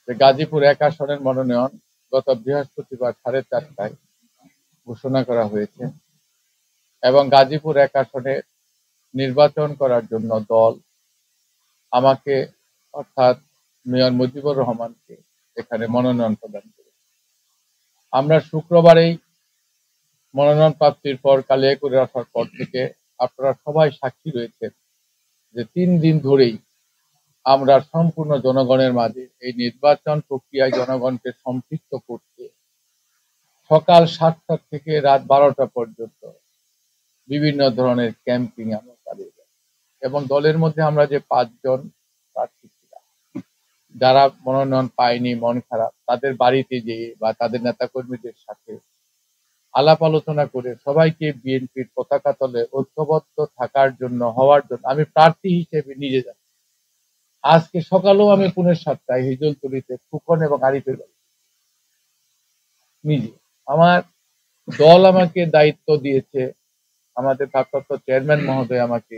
যে গাজীপুর ১ আসনের মনোনয়ন গত বৃহস্পতিবার 4:30টায় ঘোষণা করা হয়েছে এবং গাজীপুর ১ আসনে নির্বাচন করার জন্য দল আমাকে অর্থাৎ মেয়র মুজিবুর রহমানকে এখানে মনোনয়ন প্রদান করেছে। আমরা শুক্রবারেই মনোনয়ন প্রাপ্তির পর কালিয়াকৈরে আসার পর থেকে আপনারা সবাই সাক্ষী রয়েছেন যে ৩ দিন ধরেই আমরা সম্পূর্ণ জনগণের মাঝে এই নির্বাচন প্রক্রিয়ায় জনগণকে সম্পৃক্ত করতে সকাল ৭টা থেকে রাত ১২টা পর্যন্ত বিভিন্ন ধরনের ক্যাম্পিং আমরা চালিয়ে যাই এবং দলের মধ্যে আমরা যে ৫ জন প্রার্থী ছিলাম যারা মনোনয়ন পায়নি, মন খারাপ, তাদের বাড়িতে যেয়ে বা তাদের নেতাকর্মীদের সাথে আলাপ আলোচনা করে সবাইকে বিএনপির পতাকা তলে ঐক্যবদ্ধ থাকার জন্য হওয়ার জন্য আমি প্রার্থী হিসেবে নিজে যাই। আজকে সকালেও আমি পুনের ৭টায় হিজলতলিতে ফুকন এবং আরিফের বাড়ি নিজে। আমার দল আমাকে দায়িত্ব দিয়েছে, আমাদের ভারপ্রাপ্ত চেয়ারম্যান মহোদয় আমাকে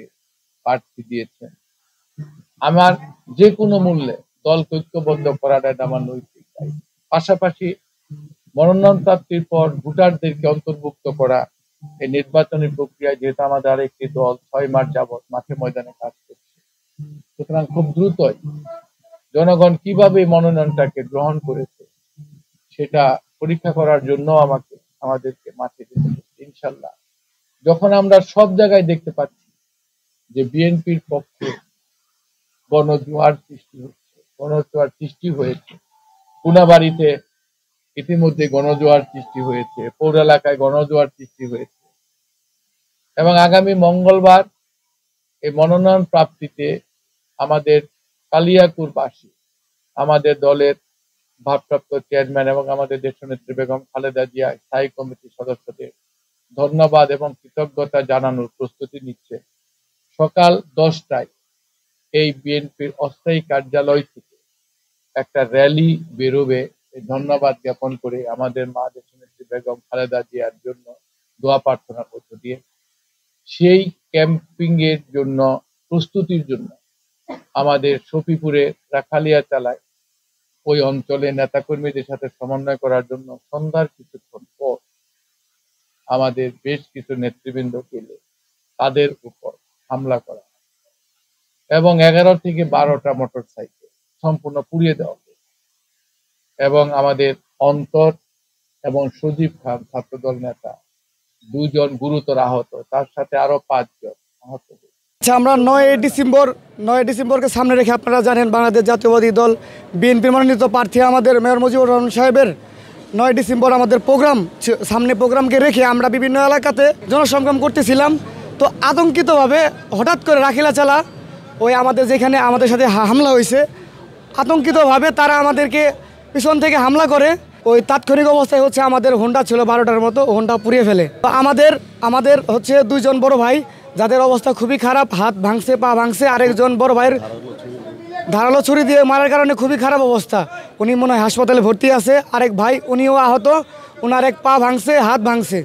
প্রার্থী দিয়েছেন। আমার যে কোনো মূল্যে দলকে ঐক্যবদ্ধ করাটা আমার নৈতিক দায়িত্ব। পাশাপাশি মনোনয়ন প্রাপ্তির পর ভোটারদেরকে অন্তর্ভুক্ত করা এই নির্বাচনী প্রক্রিয়ায় যেহেতু আমাদের আরেকটি দল ৬ মাস যাবৎ মাঠে ময়দানে কাজ করছে, সুতরাং খুব দ্রুতই জনগণ কিভাবে মনোনয়নটাকে গ্রহণ করেছে সেটা পরীক্ষা করার জন্য আমাদেরকে মাঠে যেতে হচ্ছে। ইনশাল্লাহ যখন আমরা সব জায়গায় দেখতে পাচ্ছি যে বিএনপির পক্ষে গণজোয়ার সৃষ্টি হয়েছে, কোনাবাড়িতে ইতিমধ্যে গণজোয়ার সৃষ্টি হয়েছে, পৌর এলাকায় গণজোয়ার সৃষ্টি হয়েছে এবং আগামী মঙ্গলবার এই মনোনয়ন প্রাপ্তিতে আমাদের কালিয়াকুরবাসী, আমাদের দলের ভারপ্রাপ্ত চেয়ারম্যান এবং আমাদের দেশনেত্রী বেগম খালেদা জিয়া স্থায়ী কমিটির সদস্যদের ধন্যবাদ এবং কৃতজ্ঞতা জানানোর প্রস্তুতি নিচ্ছে। সকাল 10টায় এই বিএনপির অস্থায়ী কার্যালয় থেকে একটা র্যালি বেরোবে ধন্যবাদ জ্ঞাপন করে আমাদের মা দেশনেত্রী বেগম খালেদা জিয়ার জন্য দোয়া প্রার্থনার মধ্য দিয়ে। সেই ক্যাম্পিং এর জন্য প্রস্তুতির জন্য আমাদের শফিপুরে রাখালিয়া চালায় ওই অঞ্চলে নেতাকর্মীদের সাথে সমন্বয় করার জন্য সন্ধ্যার কিছুক্ষণ পর আমাদের বেশ কিছু নেতৃবৃন্দ পেলে তাদের উপর হামলা করা এবং ১১ থেকে ১২টা মোটরসাইকেল সম্পূর্ণ পুড়িয়ে দেওয়া হয়েছে এবং আমাদের অন্তর এবং সজীব খান ছাত্রদল নেতা ২ জন গুরুতর আহত, তার সাথে আরো ৫ জন আহত। আচ্ছা, আমরা ৯ ডিসেম্বরকে সামনে রেখে আপনারা জানেন বাংলাদেশ জাতীয়বাদী দল বিএনপির মনোনীত প্রার্থী আমাদের মেয়র মুজিবুর রহমান সাহেবের ৯ ডিসেম্বর আমাদের প্রোগ্রামকে রেখে আমরা বিভিন্ন এলাকাতে জনসংগ্রাম করতেছিলাম। তো আতঙ্কিতভাবে হঠাৎ করে রাখিলা চালা ওই যেখানে আমাদের সাথে হামলা হয়েছে, আতঙ্কিতভাবে তারা আমাদেরকে পিছন থেকে হামলা করে। ওই তাৎক্ষণিক অবস্থায় আমাদের হোন্ডা ছিল 12টার মতো, হোন্ডা পুড়িয়ে ফেলে। তো আমাদের 2 জন বড় ভাই যাদের অবস্থা খুবই খারাপ, হাত ভাঙছে, পা ভাঙছে। আরেকজন বড় ভাইয়ের ধারালো ছুরি দিয়ে মারার কারণে খুবই খারাপ অবস্থা, উনি মনে হয় হাসপাতালে ভর্তি আছে। আরেক ভাই উনিও আহত, ওনার এক পা ভাঙছে, হাত ভাঙছে।